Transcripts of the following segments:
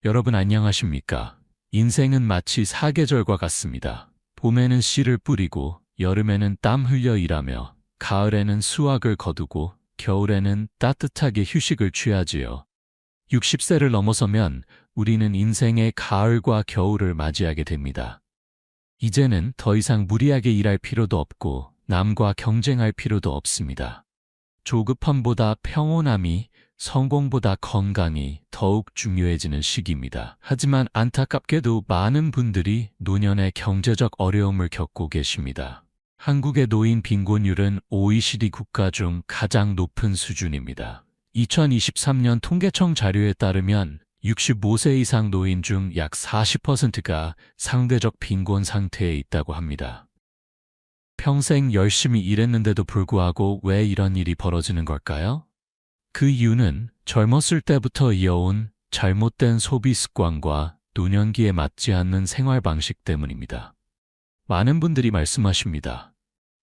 여러분 안녕하십니까? 인생은 마치 사계절과 같습니다. 봄에는 씨를 뿌리고 여름에는 땀 흘려 일하며 가을에는 수확을 거두고 겨울에는 따뜻하게 휴식을 취하지요. 60세를 넘어서면 우리는 인생의 가을과 겨울을 맞이하게 됩니다. 이제는 더 이상 무리하게 일할 필요도 없고 남과 경쟁할 필요도 없습니다. 조급함보다 평온함이, 성공보다 건강이 더욱 중요해지는 시기입니다. 하지만 안타깝게도 많은 분들이 노년의 경제적 어려움을 겪고 계십니다. 한국의 노인 빈곤율은 OECD 국가 중 가장 높은 수준입니다. 2023년 통계청 자료에 따르면 65세 이상 노인 중 약 40%가 상대적 빈곤 상태에 있다고 합니다. 평생 열심히 일했는데도 불구하고 왜 이런 일이 벌어지는 걸까요? 그 이유는 젊었을 때부터 이어온 잘못된 소비 습관과 노년기에 맞지 않는 생활 방식 때문입니다. 많은 분들이 말씀하십니다.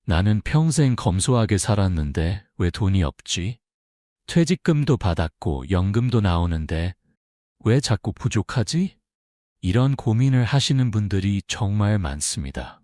나는 평생 검소하게 살았는데 왜 돈이 없지? 퇴직금도 받았고 연금도 나오는데 왜 자꾸 부족하지? 이런 고민을 하시는 분들이 정말 많습니다.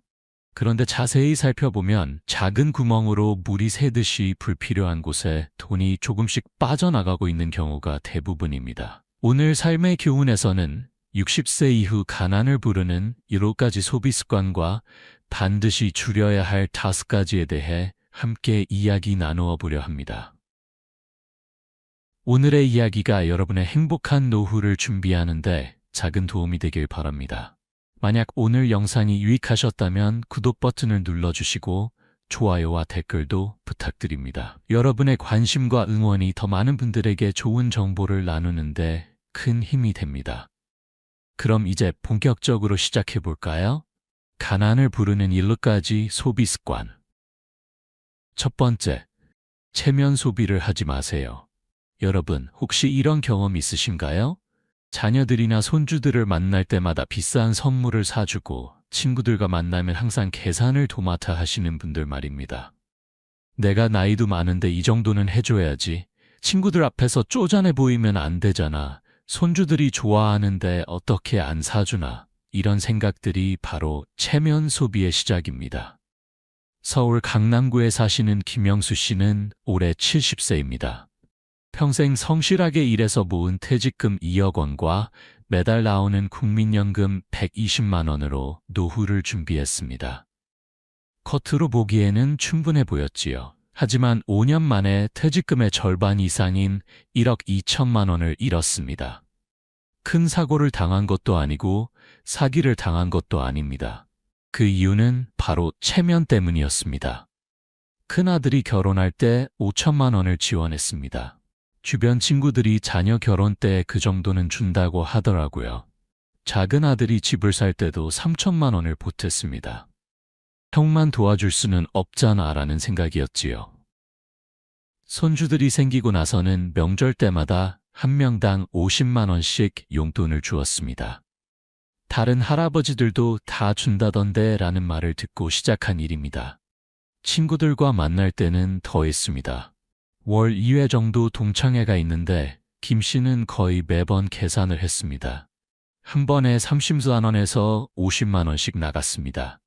그런데 자세히 살펴보면 작은 구멍으로 물이 새듯이 불필요한 곳에 돈이 조금씩 빠져나가고 있는 경우가 대부분입니다. 오늘 삶의 교훈에서는 60세 이후 가난을 부르는 7가지 소비 습관과 반드시 줄여야 할 5가지에 대해 함께 이야기 나누어 보려 합니다. 오늘의 이야기가 여러분의 행복한 노후를 준비하는데 작은 도움이 되길 바랍니다. 만약 오늘 영상이 유익하셨다면 구독 버튼을 눌러주시고 좋아요와 댓글도 부탁드립니다. 여러분의 관심과 응원이 더 많은 분들에게 좋은 정보를 나누는데 큰 힘이 됩니다. 그럼 이제 본격적으로 시작해 볼까요? 가난을 부르는 7가지 소비 습관. 첫 번째, 체면 소비를 하지 마세요. 여러분, 혹시 이런 경험 있으신가요? 자녀들이나 손주들을 만날 때마다 비싼 선물을 사주고 친구들과 만나면 항상 계산을 도맡아 하시는 분들 말입니다. 내가 나이도 많은데 이 정도는 해줘야지. 친구들 앞에서 쪼잔해 보이면 안 되잖아. 손주들이 좋아하는데 어떻게 안 사주나. 이런 생각들이 바로 체면 소비의 시작입니다. 서울 강남구에 사시는 김영수 씨는 올해 70세입니다. 평생 성실하게 일해서 모은 퇴직금 2억 원과 매달 나오는 국민연금 120만 원으로 노후를 준비했습니다. 겉으로 보기에는 충분해 보였지요. 하지만 5년 만에 퇴직금의 절반 이상인 1억 2천만 원을 잃었습니다. 큰 사고를 당한 것도 아니고 사기를 당한 것도 아닙니다. 그 이유는 바로 체면 때문이었습니다. 큰아들이 결혼할 때 5천만 원을 지원했습니다. 주변 친구들이 자녀 결혼 때 그 정도는 준다고 하더라고요. 작은 아들이 집을 살 때도 3천만 원을 보탰습니다. 형만 도와줄 수는 없잖아 라는 생각이었지요. 손주들이 생기고 나서는 명절 때마다 한 명당 50만 원씩 용돈을 주었습니다. 다른 할아버지들도 다 준다던데 라는 말을 듣고 시작한 일입니다. 친구들과 만날 때는 더 했습니다. 월 2회 정도 동창회가 있는데 김 씨는 거의 매번 계산을 했습니다. 한 번에 30만 원에서 50만 원씩 나갔습니다.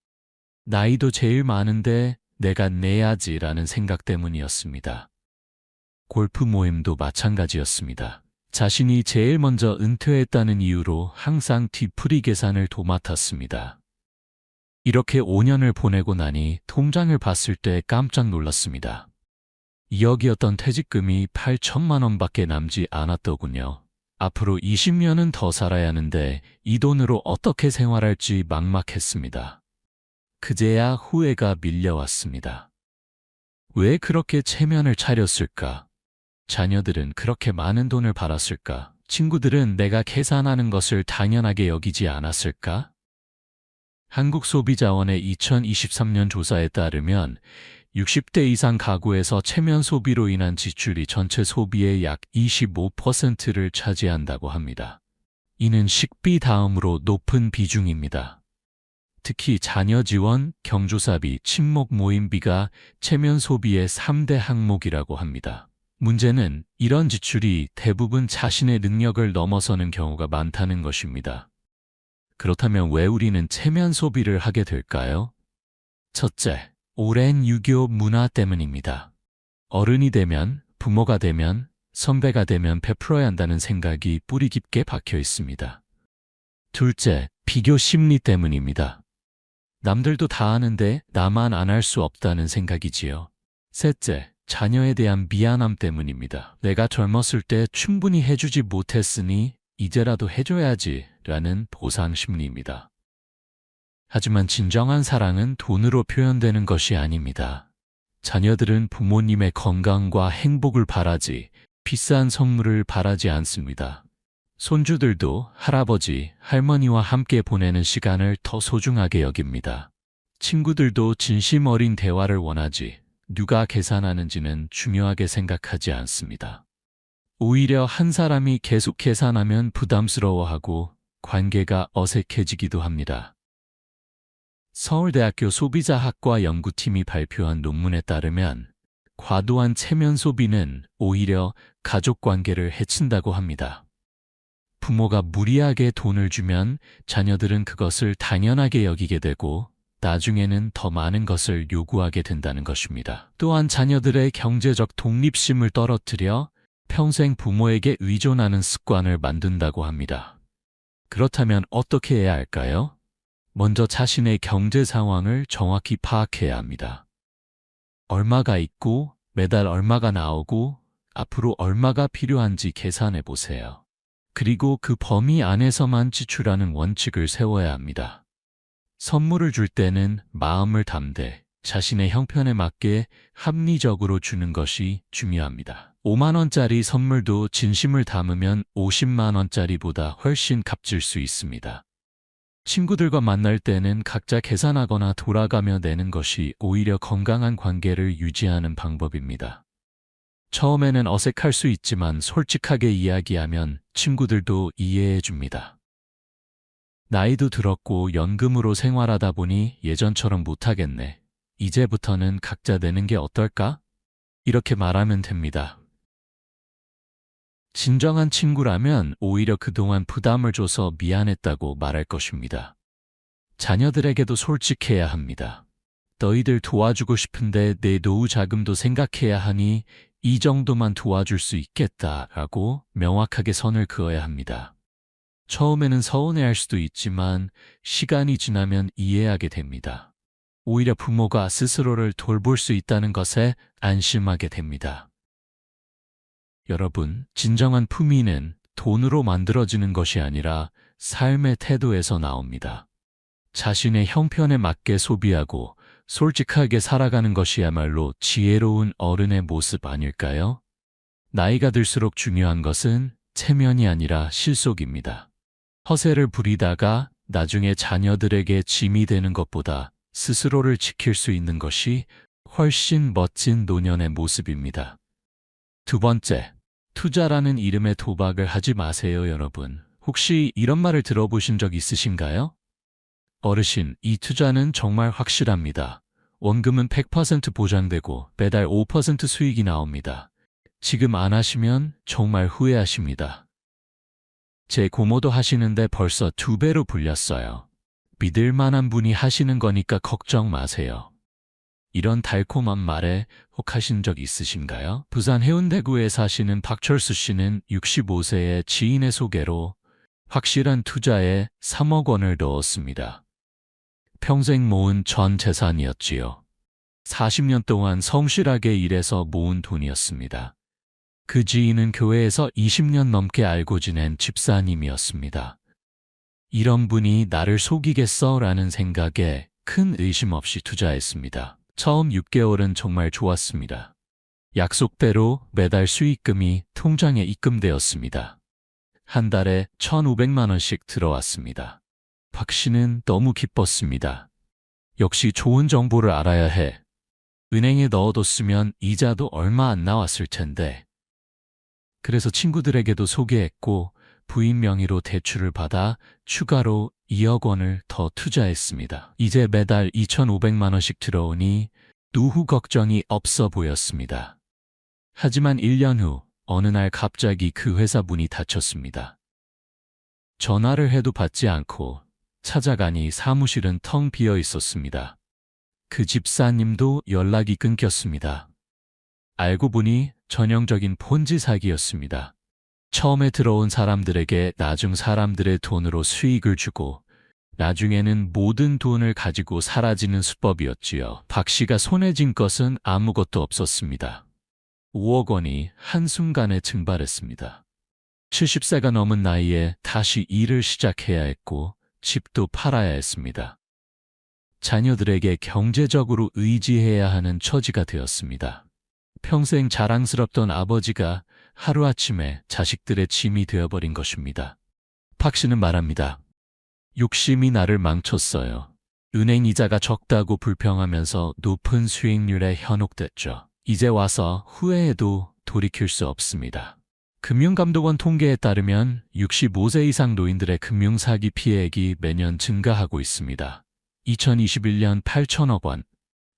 나이도 제일 많은데 내가 내야지라는 생각 때문이었습니다. 골프 모임도 마찬가지였습니다. 자신이 제일 먼저 은퇴했다는 이유로 항상 뒤풀이 계산을 도맡았습니다. 이렇게 5년을 보내고 나니 통장을 봤을 때 깜짝 놀랐습니다. 2억이었던 퇴직금이 8천만 원밖에 남지 않았더군요. 앞으로 20년은 더 살아야 하는데 이 돈으로 어떻게 생활할지 막막했습니다. 그제야 후회가 밀려왔습니다. 왜 그렇게 체면을 차렸을까? 자녀들은 그렇게 많은 돈을 벌었을까? 친구들은 내가 계산하는 것을 당연하게 여기지 않았을까? 한국소비자원의 2023년 조사에 따르면 60대 이상 가구에서 체면 소비로 인한 지출이 전체 소비의 약 25%를 차지한다고 합니다. 이는 식비 다음으로 높은 비중입니다. 특히 자녀 지원, 경조사비, 친목 모임비가 체면 소비의 3대 항목이라고 합니다. 문제는 이런 지출이 대부분 자신의 능력을 넘어서는 경우가 많다는 것입니다. 그렇다면 왜 우리는 체면 소비를 하게 될까요? 첫째, 오랜 유교 문화 때문입니다. 어른이 되면, 부모가 되면, 선배가 되면 베풀어야 한다는 생각이 뿌리 깊게 박혀 있습니다. 둘째, 비교 심리 때문입니다. 남들도 다 하는데 나만 안 할 수 없다는 생각이지요. 셋째, 자녀에 대한 미안함 때문입니다. 내가 젊었을 때 충분히 해주지 못했으니 이제라도 해줘야지 라는 보상 심리입니다. 하지만 진정한 사랑은 돈으로 표현되는 것이 아닙니다. 자녀들은 부모님의 건강과 행복을 바라지 비싼 선물을 바라지 않습니다. 손주들도 할아버지, 할머니와 함께 보내는 시간을 더 소중하게 여깁니다. 친구들도 진심 어린 대화를 원하지 누가 계산하는지는 중요하게 생각하지 않습니다. 오히려 한 사람이 계속 계산하면 부담스러워하고 관계가 어색해지기도 합니다. 서울대학교 소비자학과 연구팀이 발표한 논문에 따르면 과도한 체면 소비는 오히려 가족 관계를 해친다고 합니다. 부모가 무리하게 돈을 주면 자녀들은 그것을 당연하게 여기게 되고 나중에는 더 많은 것을 요구하게 된다는 것입니다. 또한 자녀들의 경제적 독립심을 떨어뜨려 평생 부모에게 의존하는 습관을 만든다고 합니다. 그렇다면 어떻게 해야 할까요? 먼저 자신의 경제 상황을 정확히 파악해야 합니다. 얼마가 있고 매달 얼마가 나오고 앞으로 얼마가 필요한지 계산해 보세요. 그리고 그 범위 안에서만 지출하는 원칙을 세워야 합니다. 선물을 줄 때는 마음을 담되 자신의 형편에 맞게 합리적으로 주는 것이 중요합니다. 5만 원짜리 선물도 진심을 담으면 50만 원짜리보다 훨씬 값질 수 있습니다. 친구들과 만날 때는 각자 계산하거나 돌아가며 내는 것이 오히려 건강한 관계를 유지하는 방법입니다. 처음에는 어색할 수 있지만 솔직하게 이야기하면 친구들도 이해해 줍니다. 나이도 들었고 연금으로 생활하다 보니 예전처럼 못하겠네. 이제부터는 각자 내는 게 어떨까? 이렇게 말하면 됩니다. 진정한 친구라면 오히려 그동안 부담을 줘서 미안했다고 말할 것입니다. 자녀들에게도 솔직해야 합니다. 너희들 도와주고 싶은데 내 노후 자금도 생각해야 하니 이 정도만 도와줄 수 있겠다라고 명확하게 선을 그어야 합니다. 처음에는 서운해할 수도 있지만 시간이 지나면 이해하게 됩니다. 오히려 부모가 스스로를 돌볼 수 있다는 것에 안심하게 됩니다. 여러분, 진정한 품위는 돈으로 만들어지는 것이 아니라 삶의 태도에서 나옵니다. 자신의 형편에 맞게 소비하고 솔직하게 살아가는 것이야말로 지혜로운 어른의 모습 아닐까요? 나이가 들수록 중요한 것은 체면이 아니라 실속입니다. 허세를 부리다가 나중에 자녀들에게 짐이 되는 것보다 스스로를 지킬 수 있는 것이 훨씬 멋진 노년의 모습입니다. 두 번째, 투자라는 이름의 도박을 하지 마세요, 여러분. 혹시 이런 말을 들어보신 적 있으신가요? 어르신, 이 투자는 정말 확실합니다. 원금은 100% 보장되고 매달 5% 수익이 나옵니다. 지금 안 하시면 정말 후회하십니다. 제 고모도 하시는데 벌써 2배로 불렸어요. 믿을 만한 분이 하시는 거니까 걱정 마세요. 이런 달콤한 말에 혹하신 적 있으신가요? 부산 해운대구에 사시는 박철수 씨는 65세의 지인의 소개로 확실한 투자에 3억 원을 넣었습니다. 평생 모은 전 재산이었지요. 40년 동안 성실하게 일해서 모은 돈이었습니다. 그 지인은 교회에서 20년 넘게 알고 지낸 집사님이었습니다. 이런 분이 나를 속이겠어 라는 생각에 큰 의심 없이 투자했습니다. 처음 6개월은 정말 좋았습니다. 약속대로 매달 수익금이 통장에 입금되었습니다. 한 달에 1,500만 원씩 들어왔습니다. 박 씨는 너무 기뻤습니다. 역시 좋은 정보를 알아야 해. 은행에 넣어뒀으면 이자도 얼마 안 나왔을 텐데. 그래서 친구들에게도 소개했고 부인 명의로 대출을 받아 추가로 2억 원을 더 투자했습니다. 이제 매달 2,500만 원씩 들어오니 노후 걱정이 없어 보였습니다. 하지만 1년 후 어느 날 갑자기 그 회사 문이 닫혔습니다. 전화를 해도 받지 않고 찾아가니 사무실은 텅 비어 있었습니다. 그 집사님도 연락이 끊겼습니다. 알고 보니 전형적인 폰지 사기였습니다. 처음에 들어온 사람들에게 나중 사람들의 돈으로 수익을 주고 나중에는 모든 돈을 가지고 사라지는 수법이었지요. 박 씨가 손에 쥔 것은 아무것도 없었습니다. 5억 원이 한순간에 증발했습니다. 70세가 넘은 나이에 다시 일을 시작해야 했고 집도 팔아야 했습니다. 자녀들에게 경제적으로 의지해야 하는 처지가 되었습니다. 평생 자랑스럽던 아버지가 하루아침에 자식들의 짐이 되어버린 것입니다. 박 씨는 말합니다. 욕심이 나를 망쳤어요. 은행 이자가 적다고 불평하면서 높은 수익률에 현혹됐죠. 이제 와서 후회해도 돌이킬 수 없습니다. 금융감독원 통계에 따르면 65세 이상 노인들의 금융사기 피해액이 매년 증가하고 있습니다. 2021년 8천억 원,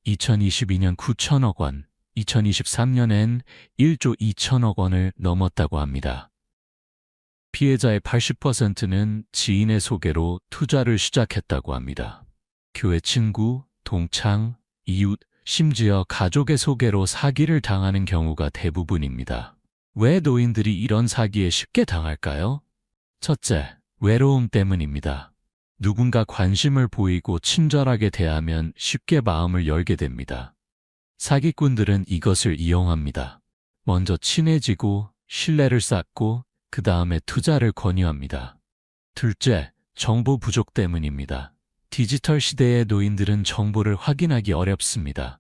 2022년 9천억 원, 2023년엔 1조 2천억 원을 넘었다고 합니다. 피해자의 80%는 지인의 소개로 투자를 시작했다고 합니다. 교회 친구, 동창, 이웃, 심지어 가족의 소개로 사기를 당하는 경우가 대부분입니다. 왜 노인들이 이런 사기에 쉽게 당할까요? 첫째, 외로움 때문입니다. 누군가 관심을 보이고 친절하게 대하면 쉽게 마음을 열게 됩니다. 사기꾼들은 이것을 이용합니다. 먼저 친해지고 신뢰를 쌓고 그 다음에 투자를 권유합니다. 둘째, 정보 부족 때문입니다. 디지털 시대의 노인들은 정보를 확인하기 어렵습니다.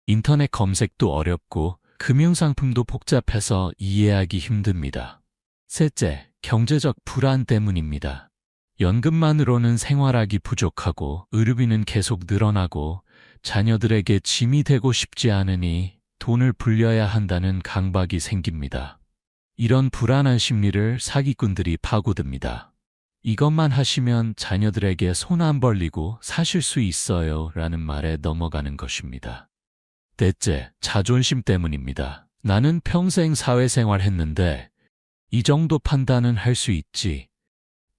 인터넷 검색도 어렵고 금융상품도 복잡해서 이해하기 힘듭니다. 셋째, 경제적 불안 때문입니다. 연금만으로는 생활하기 부족하고 의료비는 계속 늘어나고 자녀들에게 짐이 되고 싶지 않으니 돈을 불려야 한다는 강박이 생깁니다. 이런 불안한 심리를 사기꾼들이 파고듭니다. 이것만 하시면 자녀들에게 손 안 벌리고 사실 수 있어요 라는 말에 넘어가는 것입니다. 넷째, 자존심 때문입니다. 나는 평생 사회생활 했는데 이 정도 판단은 할 수 있지.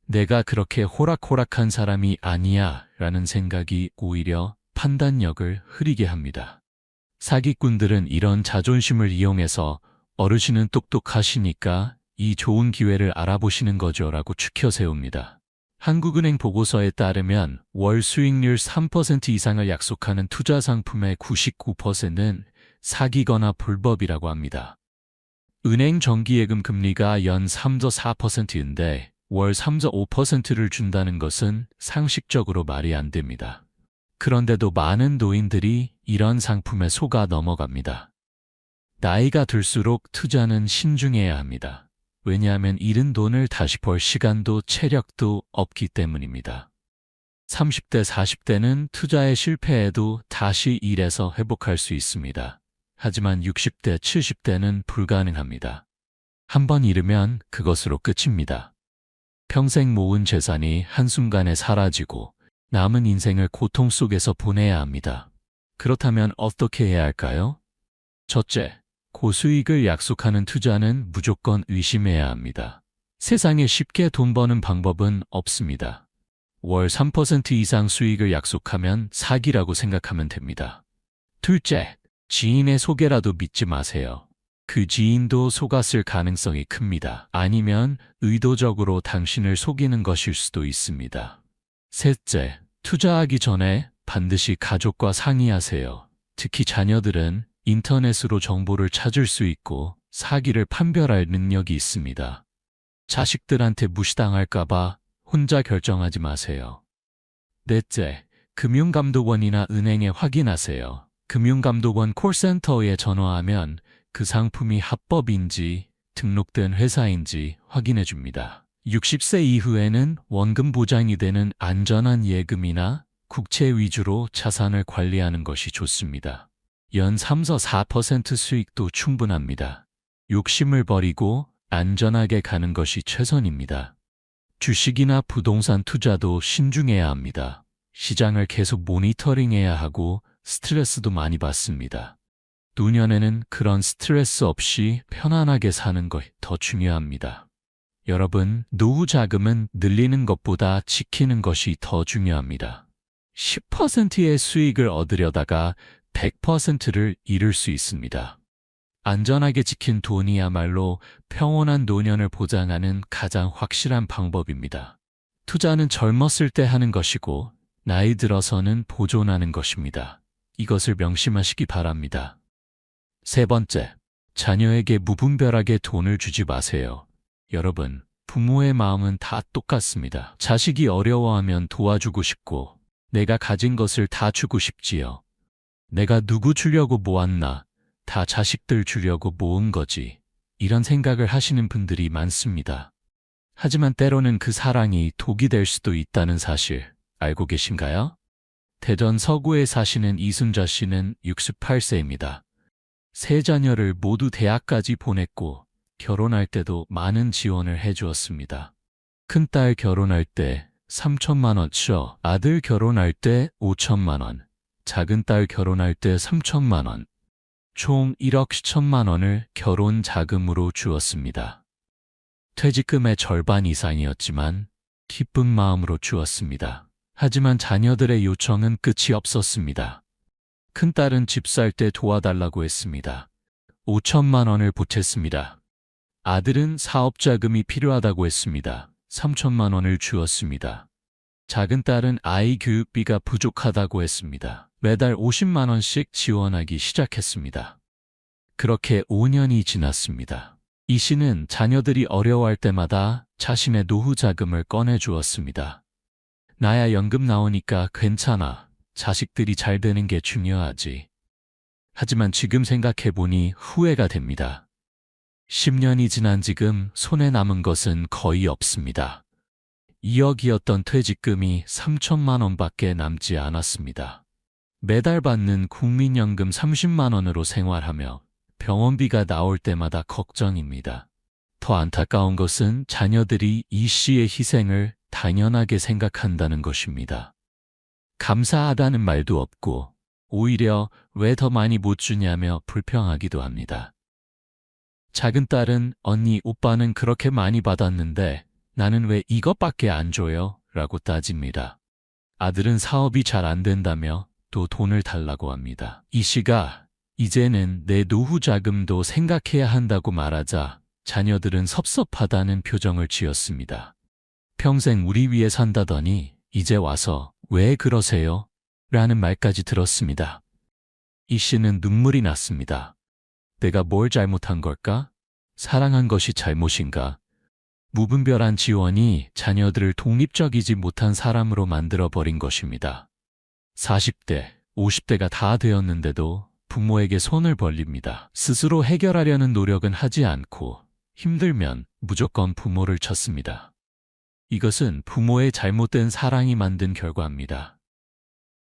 내가 그렇게 호락호락한 사람이 아니야 라는 생각이 오히려 판단력을 흐리게 합니다. 사기꾼들은 이런 자존심을 이용해서 어르신은 똑똑하시니까 이 좋은 기회를 알아보시는 거죠 라고 추켜 세웁니다. 한국은행 보고서에 따르면 월 수익률 3% 이상을 약속하는 투자 상품의 99%는 사기거나 불법이라고 합니다. 은행 정기예금 금리가 연 3.4%인데 월 3.5%를 준다는 것은 상식적으로 말이 안 됩니다. 그런데도 많은 노인들이 이런 상품에 속아 넘어갑니다. 나이가 들수록 투자는 신중해야 합니다. 왜냐하면 잃은 돈을 다시 벌 시간도 체력도 없기 때문입니다. 30대, 40대는 투자에 실패해도 다시 일해서 회복할 수 있습니다. 하지만 60대, 70대는 불가능합니다. 한번 잃으면 그것으로 끝입니다. 평생 모은 재산이 한순간에 사라지고 남은 인생을 고통 속에서 보내야 합니다. 그렇다면 어떻게 해야 할까요? 첫째, 고수익을 약속하는 투자는 무조건 의심해야 합니다. 세상에 쉽게 돈 버는 방법은 없습니다. 월 3% 이상 수익을 약속하면 사기라고 생각하면 됩니다. 둘째, 지인의 소개라도 믿지 마세요. 그 지인도 속았을 가능성이 큽니다. 아니면 의도적으로 당신을 속이는 것일 수도 있습니다. 셋째, 투자하기 전에 반드시 가족과 상의하세요. 특히 자녀들은 인터넷으로 정보를 찾을 수 있고 사기를 판별할 능력이 있습니다. 자식들한테 무시당할까봐 혼자 결정하지 마세요. 넷째, 금융감독원이나 은행에 확인하세요. 금융감독원 콜센터에 전화하면 그 상품이 합법인지 등록된 회사인지 확인해 줍니다. 60세 이후에는 원금 보장이 되는 안전한 예금이나 국채 위주로 자산을 관리하는 것이 좋습니다. 연 3~4% 수익도 충분합니다. 욕심을 버리고 안전하게 가는 것이 최선입니다. 주식이나 부동산 투자도 신중해야 합니다. 시장을 계속 모니터링해야 하고 스트레스도 많이 받습니다. 노년에는 그런 스트레스 없이 편안하게 사는 것이 더 중요합니다. 여러분, 노후 자금은 늘리는 것보다 지키는 것이 더 중요합니다. 10%의 수익을 얻으려다가 100%를 잃을 수 있습니다. 안전하게 지킨 돈이야말로 평온한 노년을 보장하는 가장 확실한 방법입니다. 투자는 젊었을 때 하는 것이고 나이 들어서는 보존하는 것입니다. 이것을 명심하시기 바랍니다. 세 번째, 자녀에게 무분별하게 돈을 주지 마세요. 여러분, 부모의 마음은 다 똑같습니다. 자식이 어려워하면 도와주고 싶고 내가 가진 것을 다 주고 싶지요. 내가 누구 주려고 모았나? 다 자식들 주려고 모은 거지. 이런 생각을 하시는 분들이 많습니다. 하지만 때로는 그 사랑이 독이 될 수도 있다는 사실 알고 계신가요? 대전 서구에 사시는 이순자 씨는 68세입니다. 세 자녀를 모두 대학까지 보냈고 결혼할 때도 많은 지원을 해주었습니다. 큰딸 결혼할 때 3천만 원치요. 아들 결혼할 때 5천만 원, 작은딸 결혼할 때 3천만 원, 총 1억 10천만 원을 결혼 자금으로 주었습니다. 퇴직금의 절반 이상이었지만 기쁜 마음으로 주었습니다. 하지만 자녀들의 요청은 끝이 없었습니다. 큰딸은 집 살 때 도와달라고 했습니다. 5천만 원을 보탰습니다. 아들은 사업자금이 필요하다고 했습니다. 3천만 원을 주었습니다. 작은 딸은 아이 교육비가 부족하다고 했습니다. 매달 50만 원씩 지원하기 시작했습니다. 그렇게 5년이 지났습니다. 이 씨는 자녀들이 어려워할 때마다 자신의 노후 자금을 꺼내 주었습니다. 나야 연금 나오니까 괜찮아. 자식들이 잘 되는 게 중요하지. 하지만 지금 생각해보니 후회가 됩니다. 10년이 지난 지금 손에 남은 것은 거의 없습니다. 2억이었던 퇴직금이 3천만 원밖에 남지 않았습니다. 매달 받는 국민연금 30만 원으로 생활하며 병원비가 나올 때마다 걱정입니다. 더 안타까운 것은 자녀들이 이 씨의 희생을 당연하게 생각한다는 것입니다. 감사하다는 말도 없고 오히려 왜 더 많이 못 주냐며 불평하기도 합니다. 작은 딸은 언니, 오빠는 그렇게 많이 받았는데 나는 왜 이것밖에 안 줘요? 라고 따집니다. 아들은 사업이 잘 안 된다며 또 돈을 달라고 합니다. 이 씨가 이제는 내 노후 자금도 생각해야 한다고 말하자 자녀들은 섭섭하다는 표정을 지었습니다. 평생 우리 위해 산다더니 이제 와서 왜 그러세요? 라는 말까지 들었습니다. 이 씨는 눈물이 났습니다. 내가 뭘 잘못한 걸까? 사랑한 것이 잘못인가? 무분별한 지원이 자녀들을 독립적이지 못한 사람으로 만들어버린 것입니다. 40대, 50대가 다 되었는데도 부모에게 손을 벌립니다. 스스로 해결하려는 노력은 하지 않고 힘들면 무조건 부모를 쳤습니다. 이것은 부모의 잘못된 사랑이 만든 결과입니다.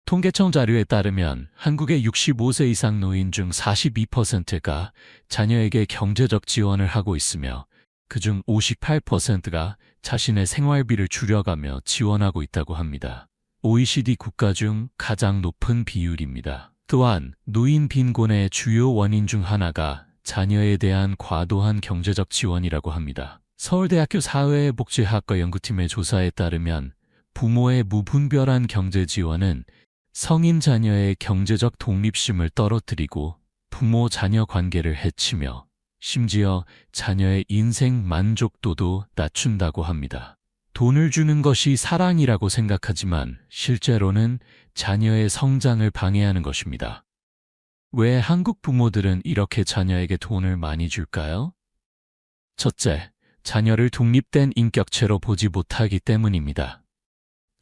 통계청 자료에 따르면 한국의 65세 이상 노인 중 42%가 자녀에게 경제적 지원을 하고 있으며 그중 58%가 자신의 생활비를 줄여가며 지원하고 있다고 합니다. OECD 국가 중 가장 높은 비율입니다. 또한 노인 빈곤의 주요 원인 중 하나가 자녀에 대한 과도한 경제적 지원이라고 합니다. 서울대학교 사회복지학과 연구팀의 조사에 따르면 부모의 무분별한 경제 지원은 성인 자녀의 경제적 독립심을 떨어뜨리고 부모 자녀 관계를 해치며 심지어 자녀의 인생 만족도도 낮춘다고 합니다. 돈을 주는 것이 사랑이라고 생각하지만 실제로는 자녀의 성장을 방해하는 것입니다. 왜 한국 부모들은 이렇게 자녀에게 돈을 많이 줄까요? 첫째, 자녀를 독립된 인격체로 보지 못하기 때문입니다.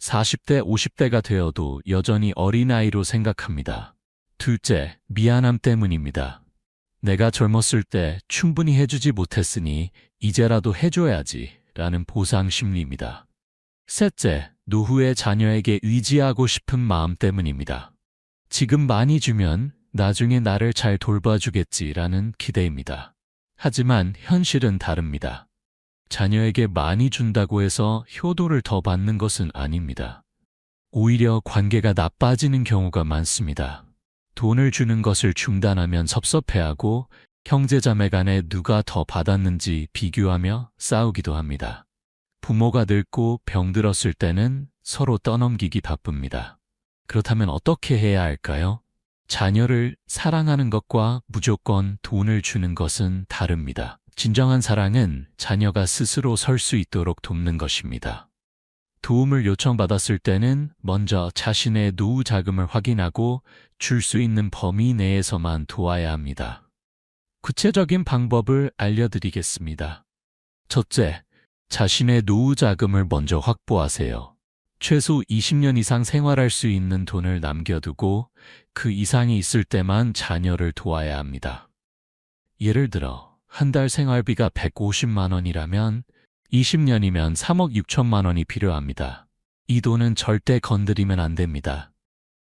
40대, 50대가 되어도 여전히 어린아이로 생각합니다. 둘째, 미안함 때문입니다. 내가 젊었을 때 충분히 해주지 못했으니 이제라도 해줘야지 라는 보상 심리입니다. 셋째, 노후에 자녀에게 의지하고 싶은 마음 때문입니다. 지금 많이 주면 나중에 나를 잘 돌봐주겠지라는 기대입니다. 하지만 현실은 다릅니다. 자녀에게 많이 준다고 해서 효도를 더 받는 것은 아닙니다. 오히려 관계가 나빠지는 경우가 많습니다. 돈을 주는 것을 중단하면 섭섭해하고 형제자매 간에 누가 더 받았는지 비교하며 싸우기도 합니다. 부모가 늙고 병들었을 때는 서로 떠넘기기 바쁩니다. 그렇다면 어떻게 해야 할까요? 자녀를 사랑하는 것과 무조건 돈을 주는 것은 다릅니다. 진정한 사랑은 자녀가 스스로 설 수 있도록 돕는 것입니다. 도움을 요청받았을 때는 먼저 자신의 노후 자금을 확인하고 줄 수 있는 범위 내에서만 도와야 합니다. 구체적인 방법을 알려드리겠습니다. 첫째, 자신의 노후 자금을 먼저 확보하세요. 최소 20년 이상 생활할 수 있는 돈을 남겨두고 그 이상이 있을 때만 자녀를 도와야 합니다. 예를 들어 한 달 생활비가 150만 원이라면 20년이면 3억 6천만 원이 필요합니다. 이 돈은 절대 건드리면 안 됩니다.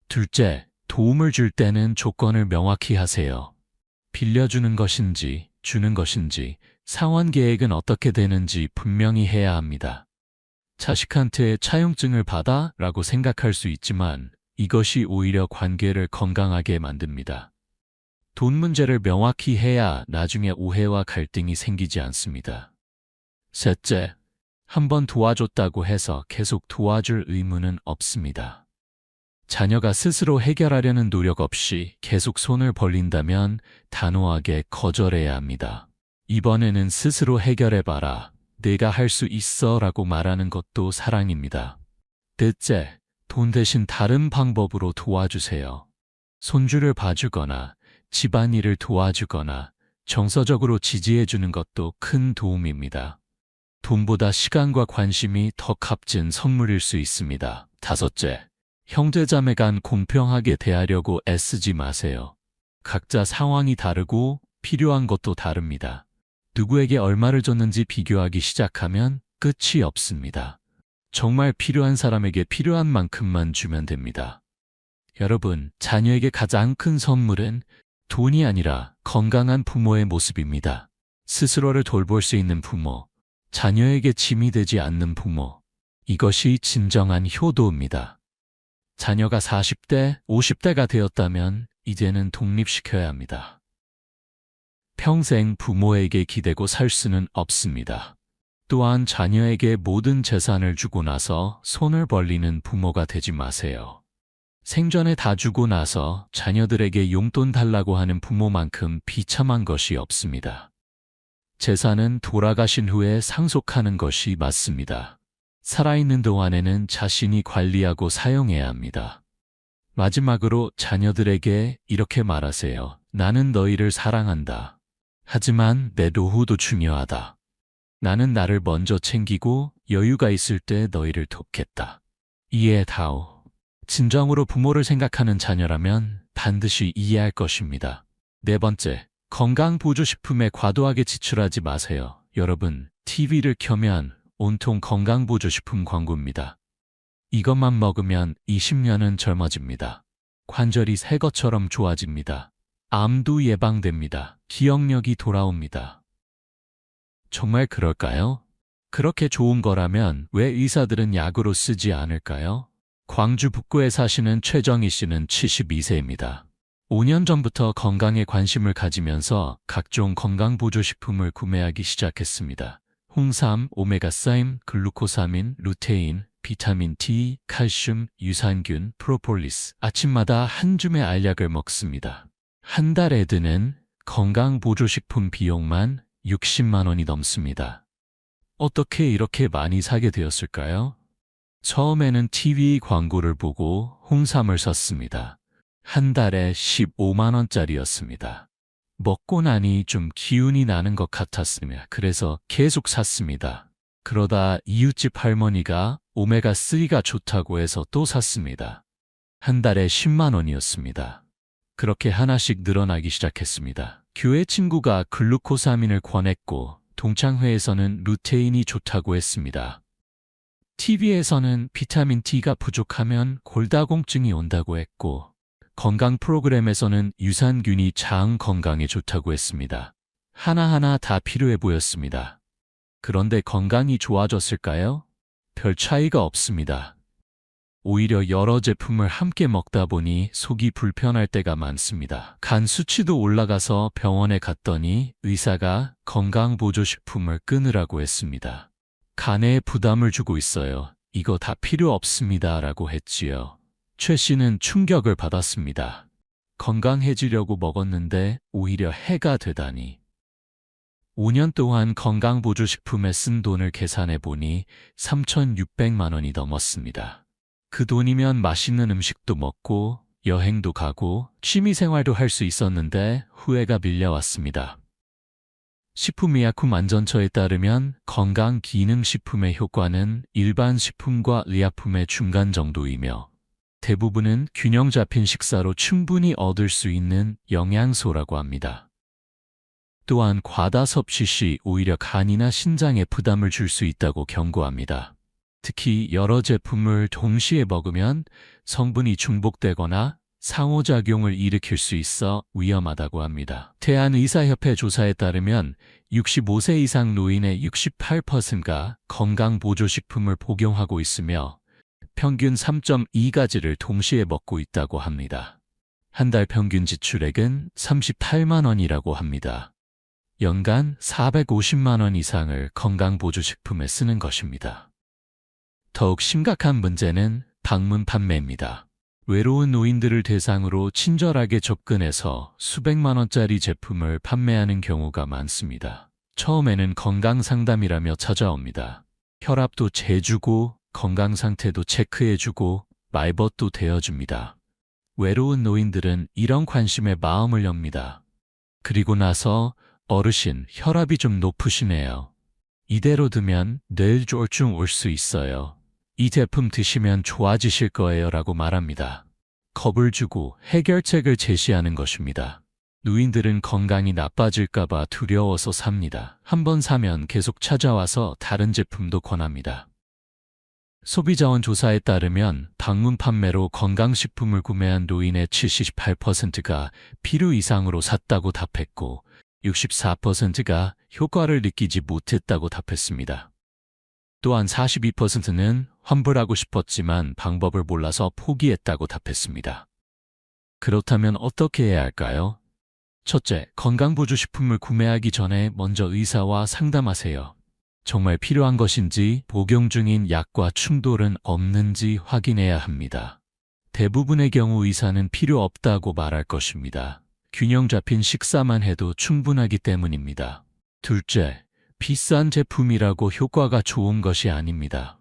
둘째, 도움을 줄 때는 조건을 명확히 하세요. 빌려주는 것인지 주는 것인지 상환 계획은 어떻게 되는지 분명히 해야 합니다. 자식한테 차용증을 받아 라고 생각할 수 있지만 이것이 오히려 관계를 건강하게 만듭니다. 돈 문제를 명확히 해야 나중에 오해와 갈등이 생기지 않습니다. 셋째, 한번 도와줬다고 해서 계속 도와줄 의무는 없습니다. 자녀가 스스로 해결하려는 노력 없이 계속 손을 벌린다면 단호하게 거절해야 합니다. 이번에는 스스로 해결해봐라. 내가 할 수 있어 라고 말하는 것도 사랑입니다. 넷째, 돈 대신 다른 방법으로 도와주세요. 손주를 봐주거나 집안일을 도와주거나 정서적으로 지지해주는 것도 큰 도움입니다. 돈보다 시간과 관심이 더 값진 선물일 수 있습니다. 다섯째, 형제자매 간 공평하게 대하려고 애쓰지 마세요. 각자 상황이 다르고 필요한 것도 다릅니다. 누구에게 얼마를 줬는지 비교하기 시작하면 끝이 없습니다. 정말 필요한 사람에게 필요한 만큼만 주면 됩니다. 여러분, 자녀에게 가장 큰 선물은 돈이 아니라 건강한 부모의 모습입니다. 스스로를 돌볼 수 있는 부모, 자녀에게 짐이 되지 않는 부모, 이것이 진정한 효도입니다. 자녀가 40대, 50대가 되었다면 이제는 독립시켜야 합니다. 평생 부모에게 기대고 살 수는 없습니다. 또한 자녀에게 모든 재산을 주고 나서 손을 벌리는 부모가 되지 마세요. 생전에 다 주고 나서 자녀들에게 용돈 달라고 하는 부모만큼 비참한 것이 없습니다. 재산은 돌아가신 후에 상속하는 것이 맞습니다. 살아있는 동안에는 자신이 관리하고 사용해야 합니다. 마지막으로 자녀들에게 이렇게 말하세요. 나는 너희를 사랑한다. 하지만 내 노후도 중요하다. 나는 나를 먼저 챙기고 여유가 있을 때 너희를 돕겠다. 이해다오. 진정으로 부모를 생각하는 자녀라면 반드시 이해할 것입니다. 네 번째, 건강보조식품에 과도하게 지출하지 마세요. 여러분, TV를 켜면 온통 건강보조식품 광고입니다. 이것만 먹으면 20년은 젊어집니다. 관절이 새 것처럼 좋아집니다. 암도 예방됩니다. 기억력이 돌아옵니다. 정말 그럴까요? 그렇게 좋은 거라면 왜 의사들은 약으로 쓰지 않을까요? 광주 북구에 사시는 최정희 씨는 72세입니다. 5년 전부터 건강에 관심을 가지면서 각종 건강보조식품을 구매하기 시작했습니다. 홍삼, 오메가3, 글루코사민, 루테인, 비타민 D, 칼슘, 유산균, 프로폴리스. 아침마다 한 줌의 알약을 먹습니다. 한 달에 드는 건강보조식품 비용만 60만 원이 넘습니다. 어떻게 이렇게 많이 사게 되었을까요? 처음에는 TV 광고를 보고 홍삼을 샀습니다. 한 달에 15만 원짜리였습니다. 먹고 나니 좀 기운이 나는 것 같았으며 그래서 계속 샀습니다. 그러다 이웃집 할머니가 오메가3가 좋다고 해서 또 샀습니다. 한 달에 10만 원이었습니다. 그렇게 하나씩 늘어나기 시작했습니다. 교회 친구가 글루코사민을 권했고 동창회에서는 루테인이 좋다고 했습니다. TV에서는 비타민 D가 부족하면 골다공증이 온다고 했고 건강 프로그램에서는 유산균이 장 건강에 좋다고 했습니다. 하나하나 다 필요해 보였습니다. 그런데 건강이 좋아졌을까요? 별 차이가 없습니다. 오히려 여러 제품을 함께 먹다 보니 속이 불편할 때가 많습니다. 간 수치도 올라가서 병원에 갔더니 의사가 건강보조식품을 끊으라고 했습니다. 간에 부담을 주고 있어요. 이거 다 필요 없습니다. 라고 했지요. 최 씨는 충격을 받았습니다. 건강해지려고 먹었는데 오히려 해가 되다니. 5년 동안 건강보조식품에 쓴 돈을 계산해 보니 3,600만 원이 넘었습니다. 그 돈이면 맛있는 음식도 먹고 여행도 가고 취미생활도 할 수 있었는데 후회가 밀려왔습니다. 식품의약품안전처에 따르면 건강기능식품의 효과는 일반 식품과 의약품의 중간 정도이며 대부분은 균형 잡힌 식사로 충분히 얻을 수 있는 영양소라고 합니다. 또한 과다 섭취 시 오히려 간이나 신장에 부담을 줄 수 있다고 경고합니다. 특히 여러 제품을 동시에 먹으면 성분이 중복되거나 상호작용을 일으킬 수 있어 위험하다고 합니다. 대한의사협회 조사에 따르면 65세 이상 노인의 68%가 건강보조식품을 복용하고 있으며 평균 3.2가지를 동시에 먹고 있다고 합니다. 한 달 평균 지출액은 38만 원이라고 합니다. 연간 450만 원 이상을 건강보조식품에 쓰는 것입니다. 더욱 심각한 문제는 방문 판매입니다. 외로운 노인들을 대상으로 친절하게 접근해서 수백만 원짜리 제품을 판매하는 경우가 많습니다. 처음에는 건강상담이라며 찾아옵니다. 혈압도 재주고 건강상태도 체크해주고 말벗도 대어줍니다. 외로운 노인들은 이런 관심에 마음을 엽니다. 그리고 나서 어르신, 혈압이 좀 높으시네요. 이대로 두면 뇌졸중 올 수 있어요. 이 제품 드시면 좋아지실 거예요 라고 말합니다. 겁을 주고 해결책을 제시하는 것입니다. 노인들은 건강이 나빠질까봐 두려워서 삽니다. 한번 사면 계속 찾아와서 다른 제품도 권합니다. 소비자원 조사에 따르면 방문 판매로 건강식품을 구매한 노인의 78%가 필요 이상으로 샀다고 답했고 64%가 효과를 느끼지 못했다고 답했습니다. 또한 42%는 환불하고 싶었지만 방법을 몰라서 포기했다고 답했습니다. 그렇다면 어떻게 해야 할까요? 첫째, 건강보조식품을 구매하기 전에 먼저 의사와 상담하세요. 정말 필요한 것인지 복용 중인 약과 충돌은 없는지 확인해야 합니다. 대부분의 경우 의사는 필요 없다고 말할 것입니다. 균형 잡힌 식사만 해도 충분하기 때문입니다. 둘째, 비싼 제품이라고 효과가 좋은 것이 아닙니다.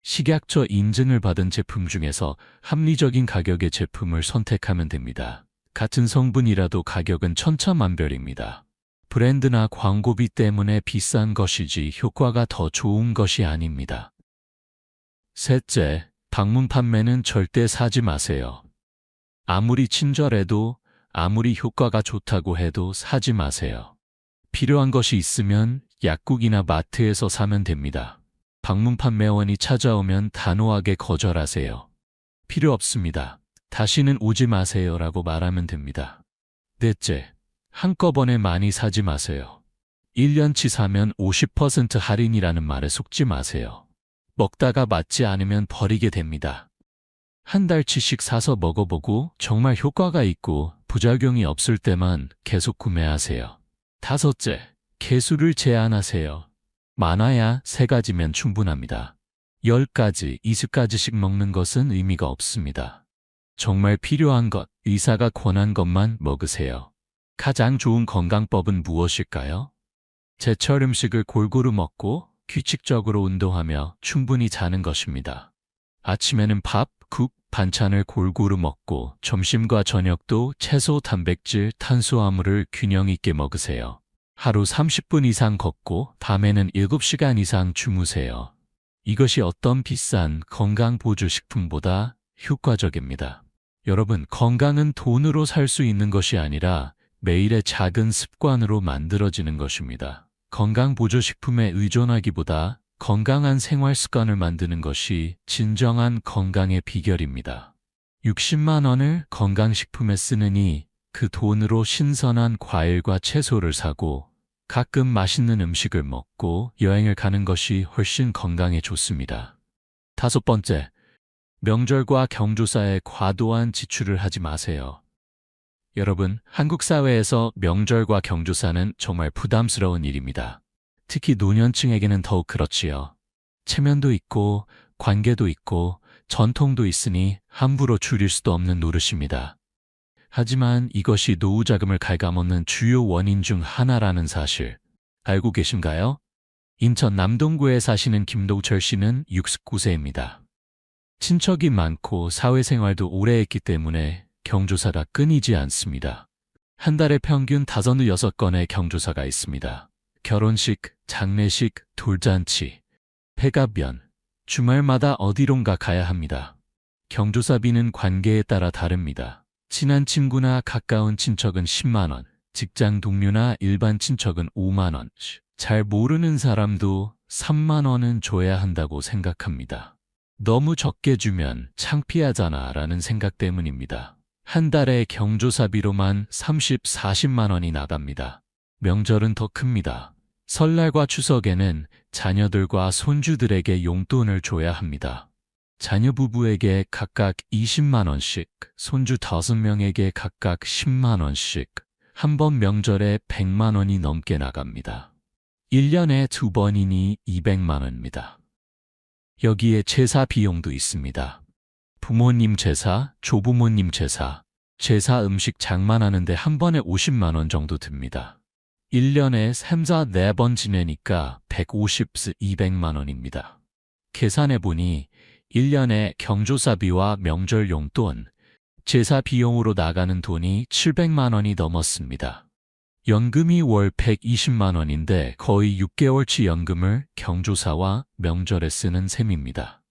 식약처 인증을 받은 제품 중에서 합리적인 가격의 제품을 선택하면 됩니다. 같은 성분이라도 가격은 천차만별입니다. 브랜드나 광고비 때문에 비싼 것이지 효과가 더 좋은 것이 아닙니다. 셋째, 방문 판매는 절대 사지 마세요. 아무리 친절해도 아무리 효과가 좋다고 해도 사지 마세요. 필요한 것이 있으면 약국이나 마트에서 사면 됩니다. 방문 판매원이 찾아오면 단호하게 거절하세요. 필요 없습니다. 다시는 오지 마세요 라고 말하면 됩니다. 넷째, 한꺼번에 많이 사지 마세요. 1년치 사면 50% 할인이라는 말에 속지 마세요. 먹다가 맞지 않으면 버리게 됩니다. 한 달치씩 사서 먹어보고 정말 효과가 있고 부작용이 없을 때만 계속 구매하세요. 다섯째, 개수를 제한하세요. 많아야 3가지면 충분합니다. 10가지, 20가지씩 먹는 것은 의미가 없습니다. 정말 필요한 것, 의사가 권한 것만 먹으세요. 가장 좋은 건강법은 무엇일까요? 제철 음식을 골고루 먹고 규칙적으로 운동하며 충분히 자는 것입니다. 아침에는 밥, 국, 반찬을 골고루 먹고 점심과 저녁도 채소, 단백질, 탄수화물을 균형 있게 먹으세요. 하루 30분 이상 걷고 밤에는 7시간 이상 주무세요. 이것이 어떤 비싼 건강보조식품보다 효과적입니다. 여러분, 건강은 돈으로 살 수 있는 것이 아니라 매일의 작은 습관으로 만들어지는 것입니다. 건강보조식품에 의존하기보다 건강한 생활 습관을 만드는 것이 진정한 건강의 비결입니다. 60만 원을 건강식품에 쓰느니 그 돈으로 신선한 과일과 채소를 사고 가끔 맛있는 음식을 먹고 여행을 가는 것이 훨씬 건강에 좋습니다. 5번째, 명절과 경조사에 과도한 지출을 하지 마세요. 여러분, 한국 사회에서 명절과 경조사는 정말 부담스러운 일입니다. 특히 노년층에게는 더욱 그렇지요. 체면도 있고 관계도 있고 전통도 있으니 함부로 줄일 수도 없는 노릇입니다. 하지만 이것이 노후 자금을 갉아먹는 주요 원인 중 하나라는 사실 알고 계신가요? 인천 남동구에 사시는 김동철 씨는 69세입니다. 친척이 많고 사회생활도 오래 했기 때문에 경조사가 끊이지 않습니다. 한 달에 평균 5-6건의 경조사가 있습니다. 결혼식, 장례식, 돌잔치, 폐가변, 주말마다 어디론가 가야 합니다. 경조사비는 관계에 따라 다릅니다. 친한 친구나 가까운 친척은 10만 원, 직장 동료나 일반 친척은 5만 원, 잘 모르는 사람도 3만 원은 줘야 한다고 생각합니다. 너무 적게 주면 창피하잖아 라는 생각 때문입니다. 한 달에 경조사비로만 30-40만 원이 나갑니다. 명절은 더 큽니다. 설날과 추석에는 자녀들과 손주들에게 용돈을 줘야 합니다. 자녀 부부에게 각각 20만 원씩, 손주 5명에게 각각 10만 원씩, 한 번 명절에 100만 원이 넘게 나갑니다. 1년에 2번이니 200만 원입니다. 여기에 제사 비용도 있습니다. 부모님 제사, 조부모님 제사, 제사 음식 장만하는데 한 번에 50만 원 정도 듭니다. 1년에 3-4번 지내니까 150-200만 원입니다. 계산해보니 1년에 경조사비와 명절 용돈, 제사 비용으로 나가는 돈이 700만 원이 넘었습니다. 연금이 월 120만 원인데 거의 6개월치 연금을 경조사와 명절에 쓰는 셈입니다.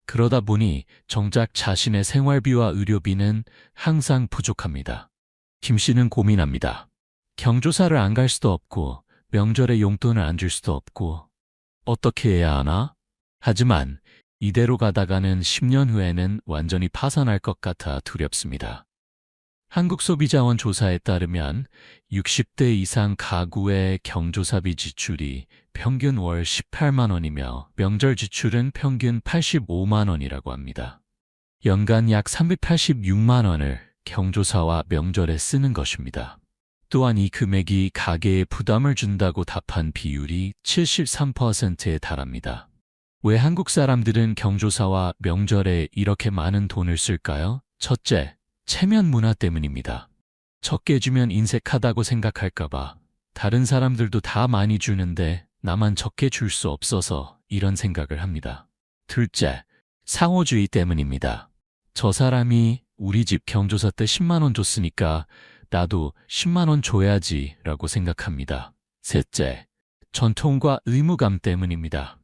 그러다 보니 정작 자신의 생활비와 의료비는 항상 부족합니다. 김 씨는 고민합니다. 경조사를 안 갈 수도 없고 명절에 용돈을 안 줄 수도 없고 어떻게 해야 하나? 하지만 이대로 가다가는 10년 후에는 완전히 파산할 것 같아 두렵습니다. 한국소비자원 조사에 따르면 60대 이상 가구의 경조사비 지출이 평균 월 18만 원이며 명절 지출은 평균 85만 원이라고 합니다. 연간 약 386만 원을 경조사와 명절에 쓰는 것입니다. 또한 이 금액이 가계에 부담을 준다고 답한 비율이 73%에 달합니다. 왜 한국 사람들은 경조사와 명절에 이렇게 많은 돈을 쓸까요? 첫째, 체면 문화 때문입니다. 적게 주면 인색하다고 생각할까봐 다른 사람들도 다 많이 주는데 나만 적게 줄 수 없어서 이런 생각을 합니다. 둘째, 상호주의 때문입니다. 저 사람이 우리 집 경조사 때 10만 원 줬으니까 나도 10만 원 줘야지 라고 생각합니다. 셋째, 전통과 의무감 때문입니다.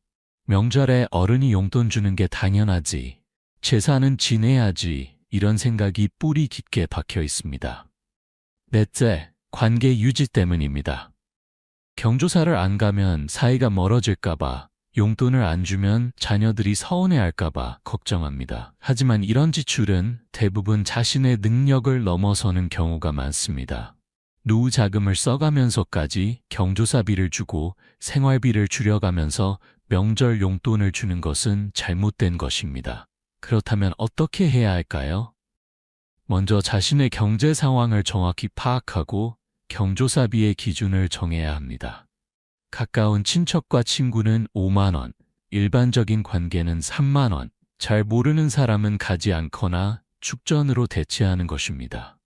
명절에 어른이 용돈 주는 게 당연하지, 제사는 지내야지 이런 생각이 뿌리 깊게 박혀 있습니다. 넷째, 관계 유지 때문입니다. 경조사를 안 가면 사이가 멀어질까봐, 용돈을 안 주면 자녀들이 서운해할까봐 걱정합니다. 하지만 이런 지출은 대부분 자신의 능력을 넘어서는 경우가 많습니다. 노후 자금을 써가면서까지 경조사비를 주고 생활비를 줄여가면서 명절 용돈을 주는 것은 잘못된 것입니다. 그렇다면 어떻게 해야 할까요? 먼저 자신의 경제 상황을 정확히 파악하고 경조사비의 기준을 정해야 합니다. 가까운 친척과 친구는 5만 원, 일반적인 관계는 3만 원, 잘 모르는 사람은 가지 않거나 축전으로 대체하는 것입니다.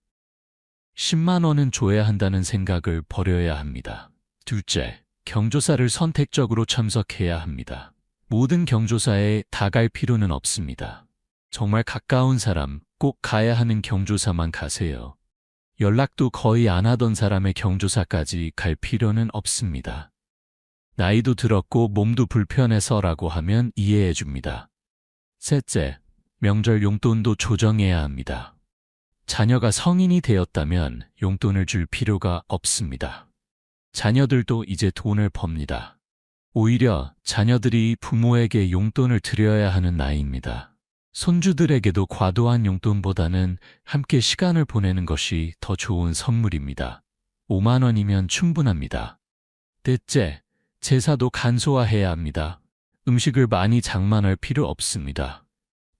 10만 원은 줘야 한다는 생각을 버려야 합니다. 둘째, 경조사를 선택적으로 참석해야 합니다. 모든 경조사에 다 갈 필요는 없습니다. 정말 가까운 사람, 꼭 가야 하는 경조사만 가세요. 연락도 거의 안 하던 사람의 경조사까지 갈 필요는 없습니다. 나이도 들었고 몸도 불편해서라고 하면 이해해 줍니다. 셋째, 명절 용돈도 조정해야 합니다. 자녀가 성인이 되었다면 용돈을 줄 필요가 없습니다. 자녀들도 이제 돈을 법니다. 오히려 자녀들이 부모에게 용돈을 드려야 하는 나이입니다. 손주들에게도 과도한 용돈보다는 함께 시간을 보내는 것이 더 좋은 선물입니다. 5만 원이면 충분합니다. 넷째, 제사도 간소화해야 합니다. 음식을 많이 장만할 필요 없습니다.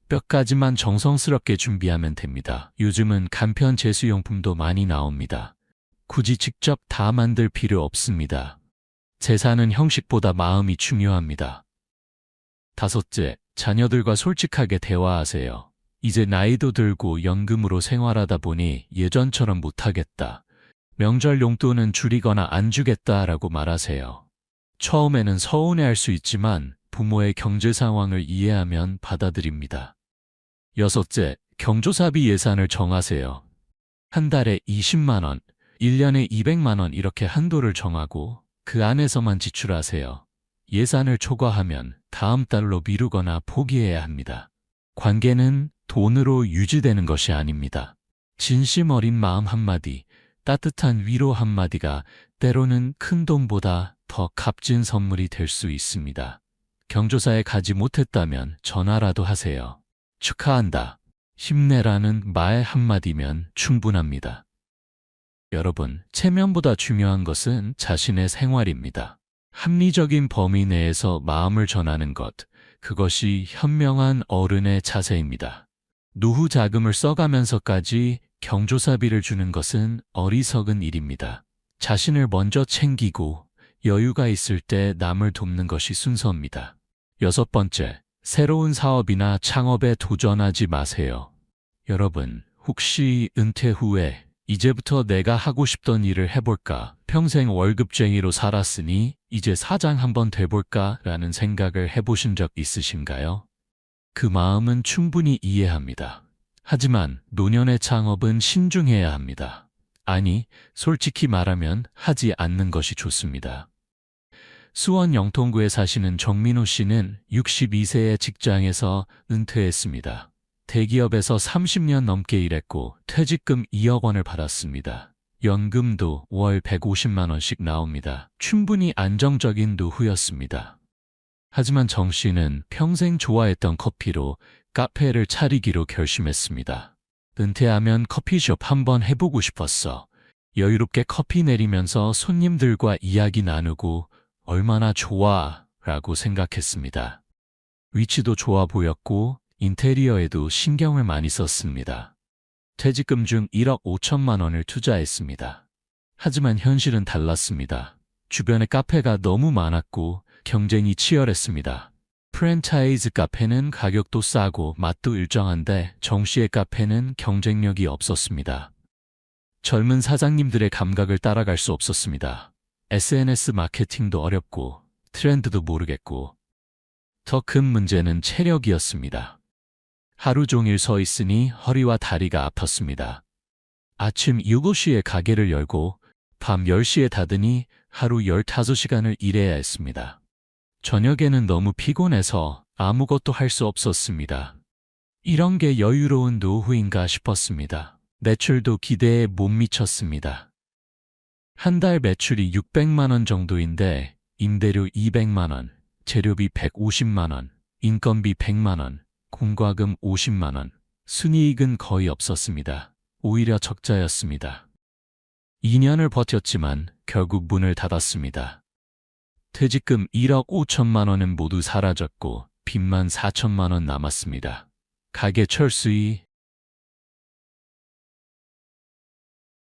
몇 가지만 정성스럽게 준비하면 됩니다. 요즘은 간편 제수용품도 많이 나옵니다. 굳이 직접 다 만들 필요 없습니다. 제사는 형식보다 마음이 중요합니다. 다섯째, 자녀들과 솔직하게 대화하세요. 이제 나이도 들고 연금으로 생활하다 보니 예전처럼 못하겠다. 명절 용돈은 줄이거나 안 주겠다라고 말하세요. 처음에는 서운해할 수 있지만 부모의 경제 상황을 이해하면 받아들입니다. 여섯째, 경조사비 예산을 정하세요. 한 달에 20만 원, 1년에 200만 원 이렇게 한도를 정하고 그 안에서만 지출하세요. 예산을 초과하면 다음 달로 미루거나 포기해야 합니다. 관계는 돈으로 유지되는 것이 아닙니다. 진심 어린 마음 한마디, 따뜻한 위로 한마디가 때로는 큰 돈보다 더 값진 선물이 될 수 있습니다. 경조사에 가지 못했다면 전화라도 하세요. 축하한다. 힘내라는 말 한마디면 충분합니다. 여러분, 체면보다 중요한 것은 자신의 생활입니다. 합리적인 범위 내에서 마음을 전하는 것, 그것이 현명한 어른의 자세입니다. 노후 자금을 써가면서까지 경조사비를 주는 것은 어리석은 일입니다. 자신을 먼저 챙기고 여유가 있을 때 남을 돕는 것이 순서입니다. 여섯 번째, 새로운 사업이나 창업에 도전하지 마세요. 여러분, 혹시 은퇴 후에 이제부터 내가 하고 싶던 일을 해볼까? 평생 월급쟁이로 살았으니 이제 사장 한번 돼볼까? 라는 생각을 해보신 적 있으신가요? 그 마음은 충분히 이해합니다. 하지만 노년의 창업은 신중해야 합니다. 아니, 솔직히 말하면 하지 않는 것이 좋습니다. 수원 영통구에 사시는 정민호 씨는 62세의 직장에서 은퇴했습니다. 대기업에서 30년 넘게 일했고 퇴직금 2억 원을 받았습니다. 연금도 월 150만 원씩 나옵니다. 충분히 안정적인 노후였습니다. 하지만 정 씨는 평생 좋아했던 커피로 카페를 차리기로 결심했습니다. 은퇴하면 커피숍 한번 해보고 싶었어. 여유롭게 커피 내리면서 손님들과 이야기 나누고 얼마나 좋아 라고 생각했습니다. 위치도 좋아 보였고 인테리어에도 신경을 많이 썼습니다. 퇴직금 중 1억 5천만 원을 투자했습니다. 하지만 현실은 달랐습니다. 주변에 카페가 너무 많았고 경쟁이 치열했습니다. 프랜차이즈 카페는 가격도 싸고 맛도 일정한데 정 씨의 카페는 경쟁력이 없었습니다. 젊은 사장님들의 감각을 따라갈 수 없었습니다. SNS 마케팅도 어렵고 트렌드도 모르겠고 더 큰 문제는 체력이었습니다. 하루 종일 서 있으니 허리와 다리가 아팠습니다. 아침 7시에 가게를 열고 밤 10시에 닫으니 하루 15시간을 일해야 했습니다. 저녁에는 너무 피곤해서 아무것도 할 수 없었습니다. 이런 게 여유로운 노후인가 싶었습니다. 매출도 기대에 못 미쳤습니다. 한 달 매출이 600만 원 정도인데 임대료 200만 원, 재료비 150만 원, 인건비 100만 원, 공과금 50만 원, 순이익은 거의 없었습니다. 오히려 적자였습니다. 2년을 버텼지만 결국 문을 닫았습니다. 퇴직금 1억 5천만 원은 모두 사라졌고 빚만 4천만 원 남았습니다. 가게 철수이